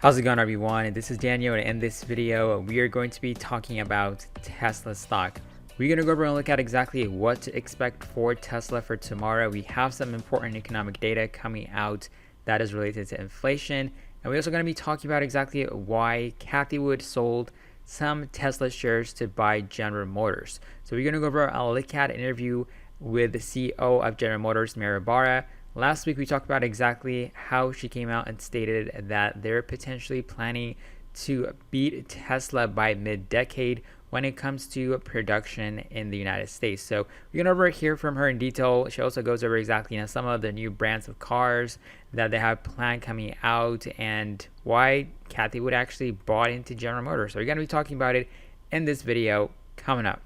How's it going, everyone? This is Daniel, and in this video we are going to be talking about Tesla stock. We're going to go over and look at exactly what to expect for Tesla for tomorrow. We have some important economic data coming out that is related to inflation, and we're also going to be talking about exactly why Cathie Wood sold some Tesla shares to buy General Motors. So we're going to go over a look at an interview with the CEO of General Motors, Mary Barra. Last week, we talked about exactly how she came out and stated that they're potentially planning to beat Tesla by mid-decade when it comes to production in the United States. So we're going to hear from her in detail. She also goes over exactly some of the new brands of cars that they have planned coming out and why Cathie Wood actually bought into General Motors. So we're going to be talking about it in this video coming up.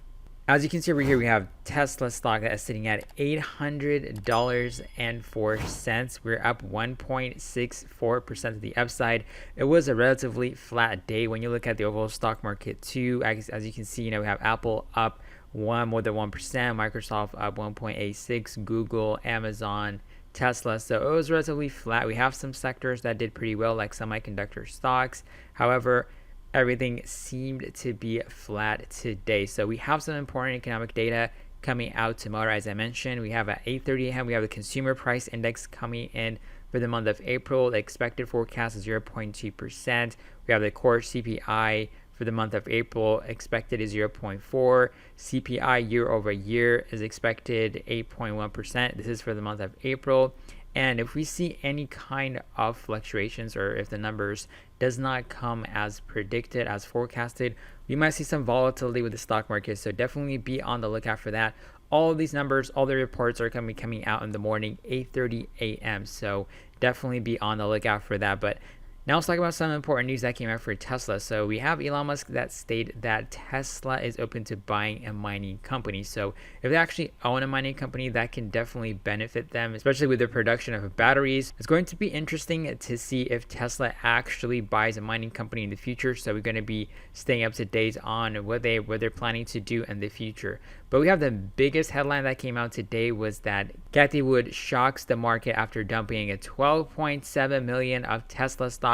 As you can see over here, we have Tesla stock that is sitting at $800.04. We're up 1.64% to the upside. It was a relatively flat day when you look at the overall stock market too. As you can see, we have Apple up more than 1%, Microsoft up 1.86%, Google, Amazon, Tesla. So it was relatively flat. We have some sectors that did pretty well, like semiconductor stocks. However, everything seemed to be flat today. So we have some important economic data coming out tomorrow. As I mentioned, we have at 8:30 a.m. we have the consumer price index coming in for the month of April. The expected forecast is 0.2%. We have the core CPI for the month of April, expected is 0.4. CPI year over year is expected 8.1%. This is for the month of April. And if we see any kind of fluctuations, or if the numbers does not come as predicted, as forecasted, we might see some volatility with the stock market. So definitely be on the lookout for that. All of these numbers, all the reports are going to be coming out in the morning, 8:30 a.m. So definitely be on the lookout for that. But now let's talk about some important news that came out for Tesla. So we have Elon Musk that stated that Tesla is open to buying a mining company. So if they actually own a mining company, that can definitely benefit them, especially with the production of batteries. It's going to be interesting to see if Tesla actually buys a mining company in the future. So we're going to be staying up to date on what they're planning to do in the future. But we have the biggest headline that came out today was that Cathie Wood shocks the market after dumping a 12.7 million of Tesla stock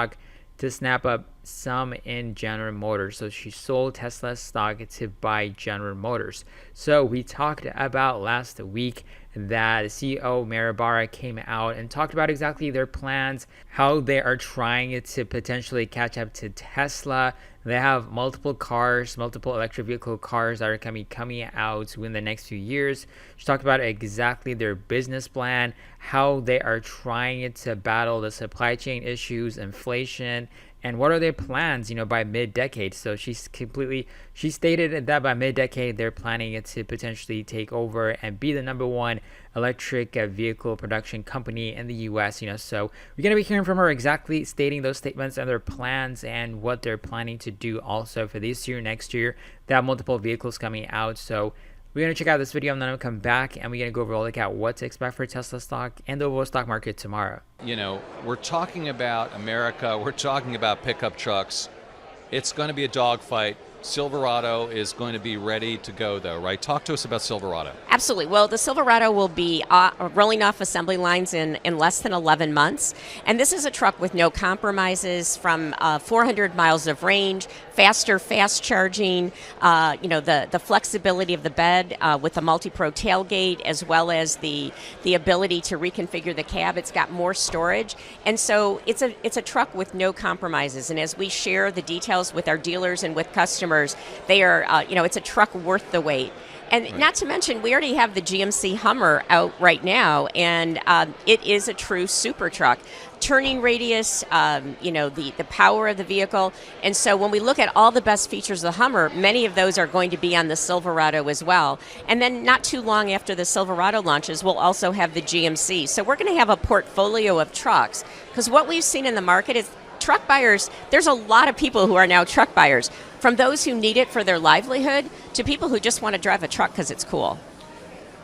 to snap up some in General Motors. So she sold Tesla stock to buy General Motors. So we talked about last week that CEO Mary Barra came out and talked about exactly their plans, how they are trying to potentially catch up to Tesla. They have multiple electric vehicle cars that are coming out within the next few years. She talked about exactly their business plan, how they are trying to battle the supply chain issues, inflation, and what are their plans, by mid-decade. So she stated that by mid-decade, they're planning to potentially take over and be the #1 electric vehicle production company in the U.S. So we're going to be hearing from her exactly stating those statements and their plans and what they're planning to do also for this year, next year. They have multiple vehicles coming out. So we're going to check out this video and then we'll come back and we're going to go over a look at what to expect for Tesla stock and the overall stock market tomorrow. We're talking about America, we're talking about pickup trucks. It's going to be a dogfight. Silverado is going to be ready to go, though, right? Talk to us about Silverado. Absolutely. Well, the Silverado will be rolling off assembly lines in less than 11 months. And this is a truck with no compromises, from 400 miles of range, fast charging, the flexibility of the bed with the multi-pro tailgate, as well as the ability to reconfigure the cab. It's got more storage. And so it's a truck with no compromises. And as we share the details with our dealers and with customers, they are, it's a truck worth the wait. And right. Not to mention, we already have the GMC Hummer out right now, and it is a true super truck. Turning radius, the power of the vehicle. And so when we look at all the best features of the Hummer, many of those are going to be on the Silverado as well. And then not too long after the Silverado launches, we'll also have the GMC. So we're going to have a portfolio of trucks, because what we've seen in the market is truck buyers. There's a lot of people who are now truck buyers, from those who need it for their livelihood to people who just want to drive a truck because it's cool.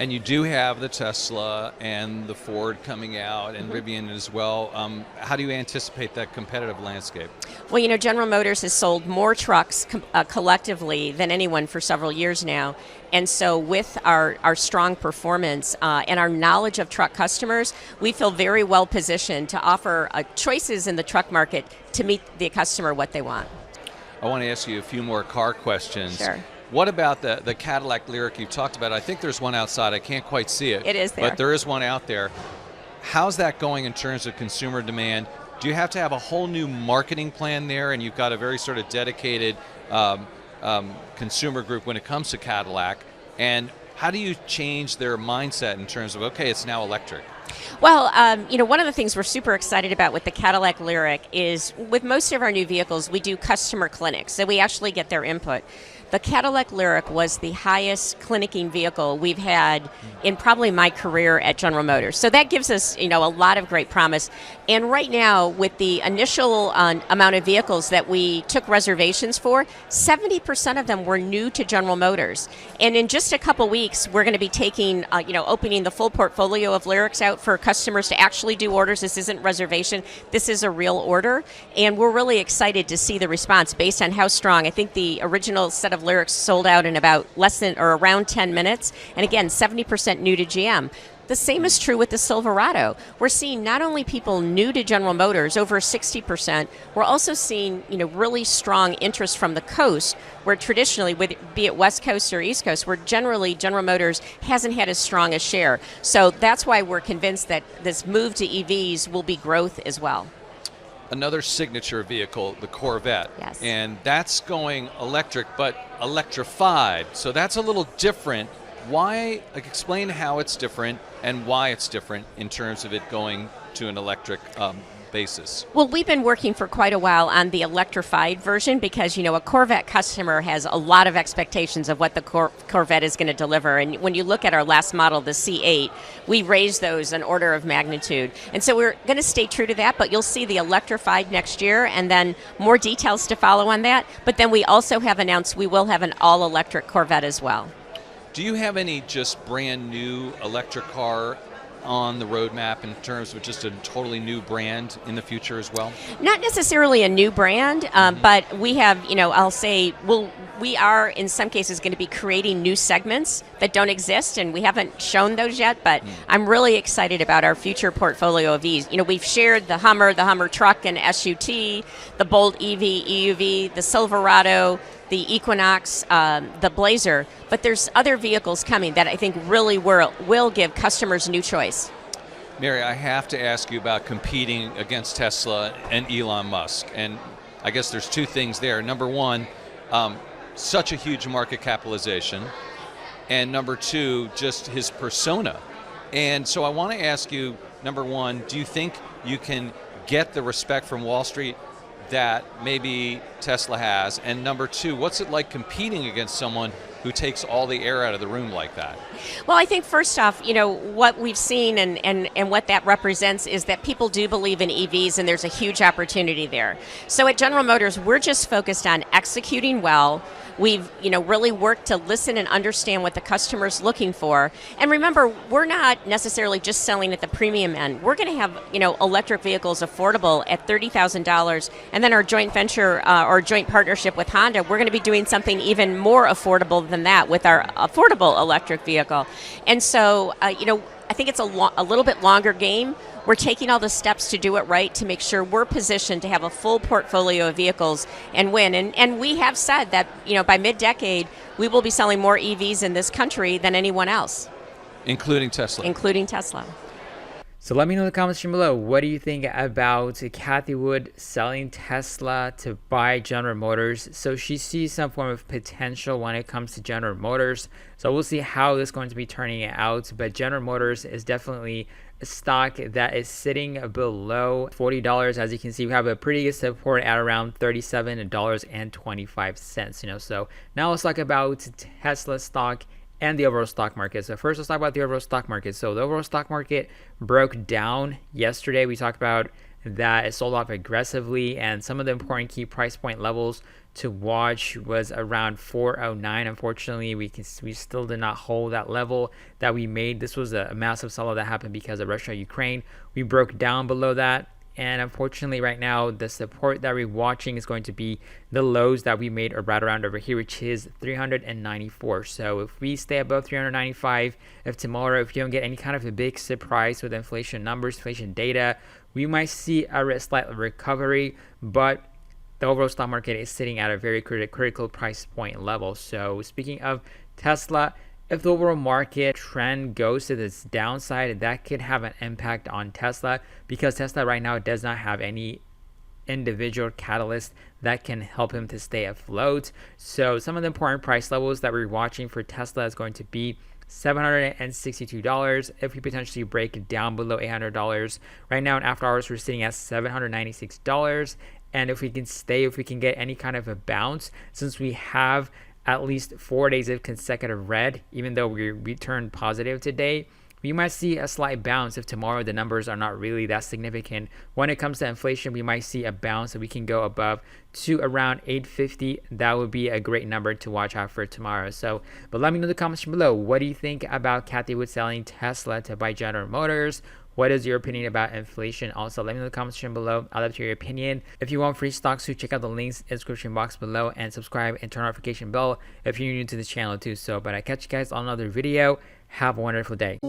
And you do have the Tesla and the Ford coming out, and Rivian as well. How do you anticipate that competitive landscape? Well, General Motors has sold more trucks collectively than anyone for several years now. And so with our strong performance and our knowledge of truck customers, we feel very well positioned to offer choices in the truck market to meet the customer what they want. I want to ask you a few more car questions. Sure. What about the Cadillac Lyriq you talked about? I think there's one outside. I can't quite see it. It is there. But there is one out there. How's that going in terms of consumer demand? Do you have to have a whole new marketing plan there, and you've got a very sort of dedicated consumer group when it comes to Cadillac? And how do you change their mindset in terms of, okay, it's now electric? Well, one of the things we're super excited about with the Cadillac Lyriq is with most of our new vehicles, we do customer clinics, so we actually get their input. The Cadillac Lyriq was the highest clinicking vehicle we've had in probably my career at General Motors. So that gives us, a lot of great promise. And right now, with the initial amount of vehicles that we took reservations for, 70% of them were new to General Motors. And in just a couple weeks, we're going to be taking, opening the full portfolio of Lyriqs out for customers to actually do orders. This isn't reservation. This is a real order. And we're really excited to see the response based on how strong. I think the original set of Lyriqs sold out in about less than or around 10 minutes. And again, 70% new to GM. The same is true with the Silverado. We're seeing not only people new to General Motors, over 60%, we're also seeing, really strong interest from the coast, where traditionally, be it West Coast or East Coast, where generally General Motors hasn't had as strong a share. So that's why we're convinced that this move to EVs will be growth as well. Another signature vehicle, the Corvette. Yes. And that's going electric, but electrified. So that's a little different. Why, explain how it's different and why it's different in terms of it going to an electric basis. Well, we've been working for quite a while on the electrified version because, a Corvette customer has a lot of expectations of what the Corvette is going to deliver. And when you look at our last model, the C8, we raised those an order of magnitude. And so we're going to stay true to that, but you'll see the electrified next year and then more details to follow on that. But then we also have announced we will have an all-electric Corvette as well. Do you have any just brand new electric car on the roadmap in terms of just a totally new brand in the future as well? Not necessarily a new brand, but we have, I'll say, we are in some cases going to be creating new segments that don't exist, and we haven't shown those yet, but I'm really excited about our future portfolio of EVs. We've shared the Hummer truck and SUT, the Bolt EV, EUV, the Silverado, the Equinox, the Blazer, but there's other vehicles coming that I think really will give customers new choice. Mary, I have to ask you about competing against Tesla and Elon Musk. And I guess there's two things there. Number one, such a huge market capitalization. And number two, just his persona. And so I want to ask you, number one, do you think you can get the respect from Wall Street that maybe Tesla has? And number two, what's it like competing against someone who takes all the air out of the room like that? Well, I think first off, what we've seen and what that represents is that people do believe in EVs and there's a huge opportunity there. So at General Motors, we're just focused on executing well. We've, really worked to listen and understand what the customer's looking for. And remember, we're not necessarily just selling at the premium end. We're going to have, electric vehicles affordable at $30,000. And then our joint venture or joint partnership with Honda, we're going to be doing something even more affordable than that with our affordable electric vehicle. And so, I think it's a little bit longer game. We're taking all the steps to do it right to make sure we're positioned to have a full portfolio of vehicles and win. And we have said that, by mid-decade, we will be selling more EVs in this country than anyone else. Including Tesla. Including Tesla. So let me know in the comments down below, what do you think about Cathie Wood selling Tesla to buy General Motors? So she sees some form of potential when it comes to General Motors. So we'll see how this is going to be turning out. But General Motors is definitely a stock that is sitting below $40. As you can see, we have a pretty good support at around $37.25. So now let's talk about Tesla stock and the overall stock market. So first, let's talk about the overall stock market. So the overall stock market broke down yesterday. We talked about that it sold off aggressively, and some of the important key price point levels to watch was around 409. Unfortunately, we still did not hold that level that we made. This was a massive sell that happened because of Russia Ukraine. We broke down below that, and unfortunately right now the support that we're watching is going to be the lows that we made right around over here, which is 394. So if we stay above 395, if tomorrow, if you don't get any kind of a big surprise with inflation numbers, inflation data, we might see a slight recovery, but the overall stock market is sitting at a very critical price point level. So speaking of Tesla, if the overall market trend goes to this downside, that could have an impact on Tesla, because Tesla right now does not have any individual catalyst that can help him to stay afloat. So some of the important price levels that we're watching for Tesla is going to be $762 if we potentially break it down below $800. Right now in after hours we're sitting at $796, and if we can get any kind of a bounce, since we have at least 4 days of consecutive red, even though we returned positive today, we might see a slight bounce if tomorrow the numbers are not really that significant. When it comes to inflation, we might see a bounce that we can go above to around 850. That would be a great number to watch out for tomorrow. So, but let me know in the comments below, what do you think about Cathie Wood selling Tesla to buy General Motors? What is your opinion about inflation? Also, let me know in the comments section below. I'd love to hear your opinion. If you want free stocks too, check out the links in the description box below, and subscribe and turn on notification bell if you're new to this channel too. So, but I catch you guys on another video. Have a wonderful day.